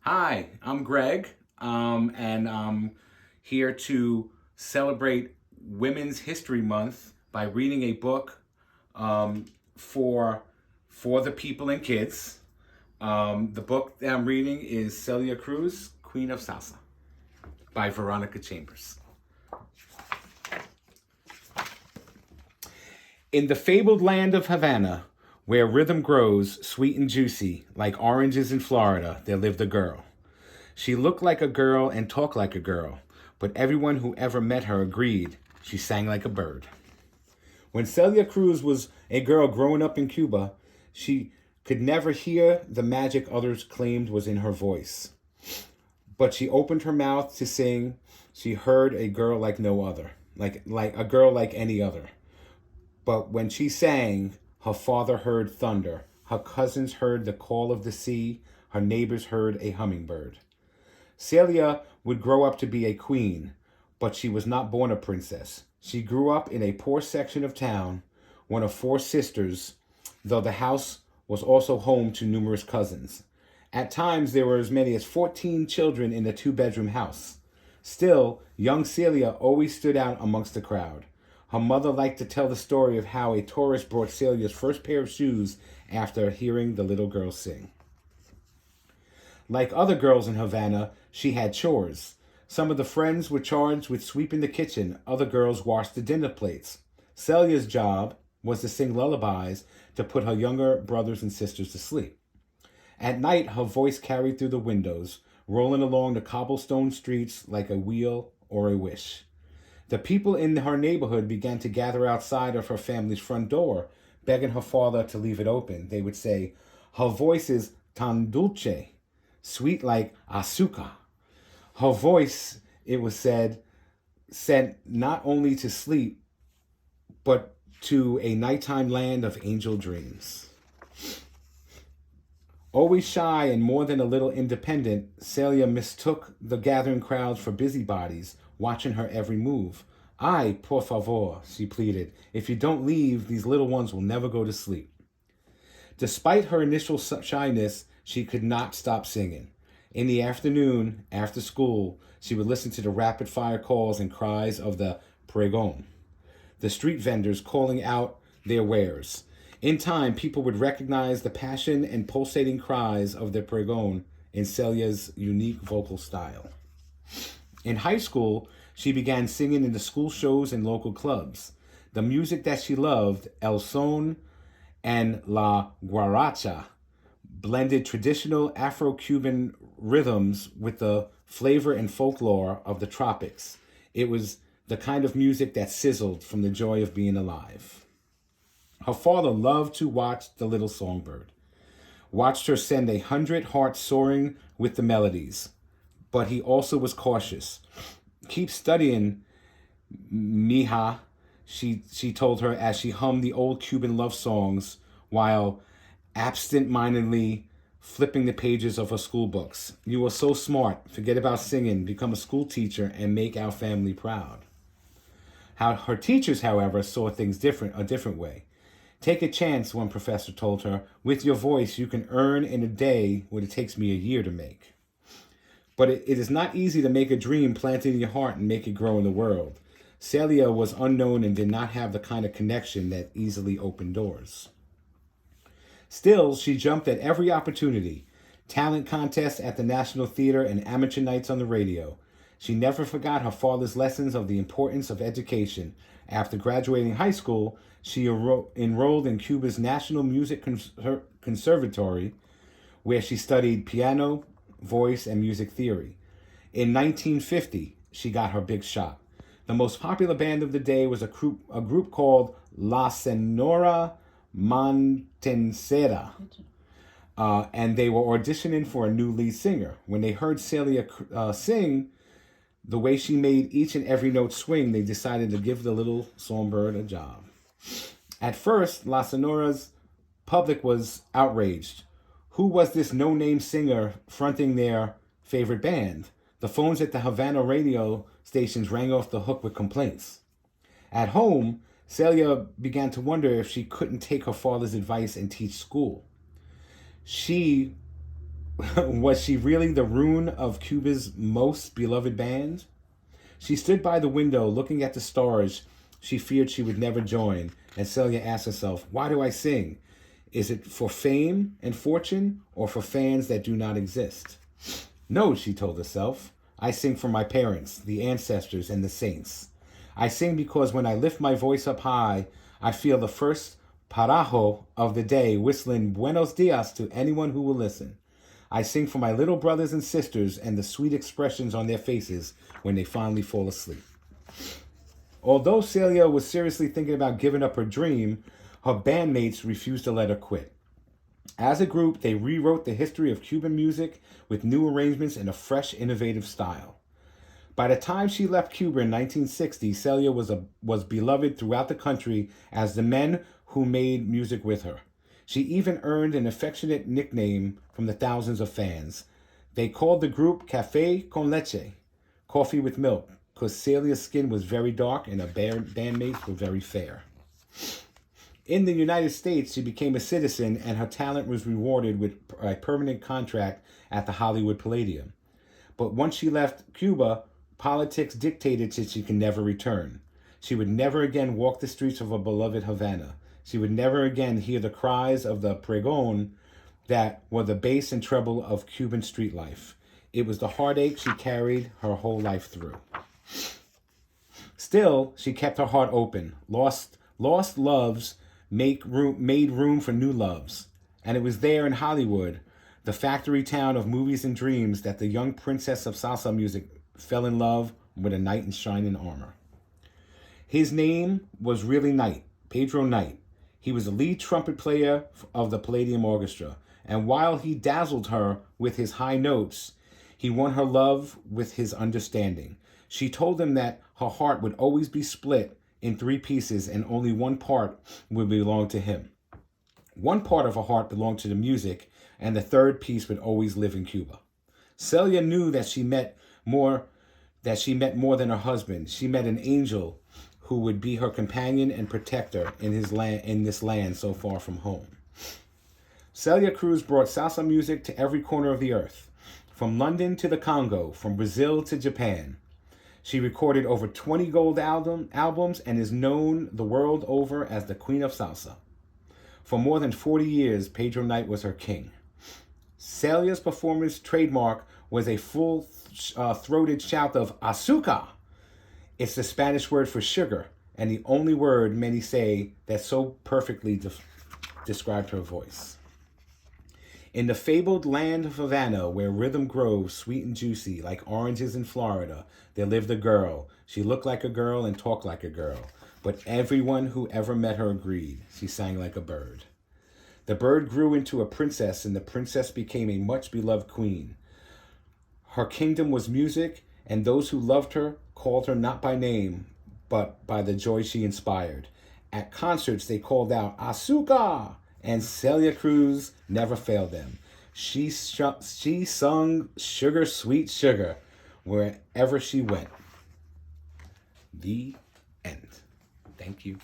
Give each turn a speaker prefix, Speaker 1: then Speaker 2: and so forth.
Speaker 1: Hi, I'm Greg, and I'm here to celebrate Women's History Month by reading a book um, for for the people and kids. The book that I'm reading is Celia Cruz, Queen of Salsa, by Veronica Chambers. In the fabled land of Havana, where rhythm grows sweet and juicy like oranges in Florida, there lived a girl. She looked like a girl and talked like a girl, but everyone who ever met her agreed she sang like a bird. When Celia Cruz was a girl growing up in Cuba, she could never hear the magic others claimed was in her voice. But she opened her mouth to sing. She heard a girl like no other, like a girl like any other. But when she sang, her father heard thunder, her cousins heard the call of the sea, her neighbors heard a hummingbird. Celia would grow up to be a queen, but she was not born a princess. She grew up in a poor section of town, one of four sisters, though the house was also home to numerous cousins. At times, there were as many as 14 children in the two-bedroom house. Still, young Celia always stood out amongst the crowd. Her mother liked to tell the story of how a tourist brought Celia's first pair of shoes after hearing the little girl sing. Like other girls in Havana, she had chores. Some of the friends were charged with sweeping the kitchen, other girls washed the dinner plates. Celia's job was to sing lullabies to put her younger brothers and sisters to sleep. At night, her voice carried through the windows, rolling along the cobblestone streets like a wheel or a wish. The people in her neighborhood began to gather outside of her family's front door, begging her father to leave it open. They would say, "Her voice is tan dulce," sweet like azúcar. Her voice, it was said, sent not only to sleep, but to a nighttime land of angel dreams. Always shy and more than a little independent, Celia mistook the gathering crowds for busybodies, watching her every move. "Ay, por favor," she pleaded. "If you don't leave, these little ones will never go to sleep." Despite her initial shyness, she could not stop singing. In the afternoon, after school, she would listen to the rapid fire calls and cries of the pregón, the street vendors calling out their wares. In time, people would recognize the passion and pulsating cries of the pregón in Celia's unique vocal style. In high school, she began singing in the school shows and local clubs. The music that she loved, el son and la guaracha, blended traditional Afro-Cuban rhythms with the flavor and folklore of the tropics. It was the kind of music that sizzled from the joy of being alive. Her father loved to watch the little songbird, watched her send 100 hearts soaring with the melodies, but he also was cautious. "Keep studying, mija," she told her as she hummed the old Cuban love songs while absent-mindedly flipping the pages of her school books. "You are so smart. Forget about singing, become a school teacher, and make our family proud." How her teachers, however, saw things a different way. "Take a chance," one professor told her. "With your voice, you can earn in a day what it takes me a year to make." But it is not easy to make a dream planted in your heart and make it grow in the world. Celia was unknown and did not have the kind of connection that easily opened doors. Still, she jumped at every opportunity. Talent contests at the National Theater and amateur nights on the radio. She never forgot her father's lessons of the importance of education. After graduating high school, she enrolled in Cuba's National Music Conservatory, where she studied piano, voice, and music theory. In 1950, she got her big shot. The most popular band of the day was a group called La Senora Montencera, and they were auditioning for a new lead singer. When they heard Celia sing the way she made each and every note swing, they decided to give the little songbird a job. At first, La Sonora's public was outraged. Who was this no-name singer fronting their favorite band? The phones at the Havana radio stations rang off the hook with complaints. At home, Celia began to wonder if she couldn't take her father's advice and teach school. She Was she really the rune of Cuba's most beloved band? She stood by the window looking at the stars she feared she would never join, and Celia asked herself, why do I sing? Is it for fame and fortune, or for fans that do not exist? No, she told herself. I sing for my parents, the ancestors, and the saints. I sing because when I lift my voice up high, I feel the first parajo of the day whistling buenos dias to anyone who will listen. I sing for my little brothers and sisters and the sweet expressions on their faces when they finally fall asleep. Although Celia was seriously thinking about giving up her dream, her bandmates refused to let her quit. As a group, they rewrote the history of Cuban music with new arrangements and a fresh, innovative style. By the time she left Cuba in 1960, Celia was beloved throughout the country as the men who made music with her. She even earned an affectionate nickname from the thousands of fans. They called the group Café con Leche, coffee with milk, because Celia's skin was very dark and her bandmates were very fair. In the United States, she became a citizen and her talent was rewarded with a permanent contract at the Hollywood Palladium. But once she left Cuba, politics dictated that she could never return. She would never again walk the streets of her beloved Havana. She would never again hear the cries of the pregón that were the bass and treble of Cuban street life. It was the heartache she carried her whole life through. Still, she kept her heart open. Lost loves made room for new loves. And it was there in Hollywood, the factory town of movies and dreams, that the young princess of salsa music fell in love with a knight in shining armor. His name was really Knight, Pedro Knight. He was the lead trumpet player of the Palladium Orchestra, and while he dazzled her with his high notes, he won her love with his understanding. She told him that her heart would always be split in 3 pieces and only one part would belong to him. One part of her heart belonged to the music, and the third piece would always live in Cuba. Celia knew that she met more than her husband. She met an angel who would be her companion and protector in this land so far from home. Celia Cruz brought salsa music to every corner of the earth, from London to the Congo, from Brazil to Japan. She recorded over 20 gold albums and is known the world over as the Queen of Salsa. For more than 40 years, Pedro Knight was her king. Celia's performance trademark was a full-throated shout of "Azúcar." It's the Spanish word for sugar, and the only word many say that so perfectly described her voice. In the fabled land of Havana, where rhythm grows sweet and juicy like oranges in Florida, there lived a girl. She looked like a girl and talked like a girl, but everyone who ever met her agreed she sang like a bird. The bird grew into a princess, and the princess became a much-beloved queen. Her kingdom was music, and those who loved her called her not by name, but by the joy she inspired. At concerts, they called out, "Azúcar!" And Celia Cruz never failed them. She sung "Sugar, Sweet Sugar" wherever she went. The end. Thank you.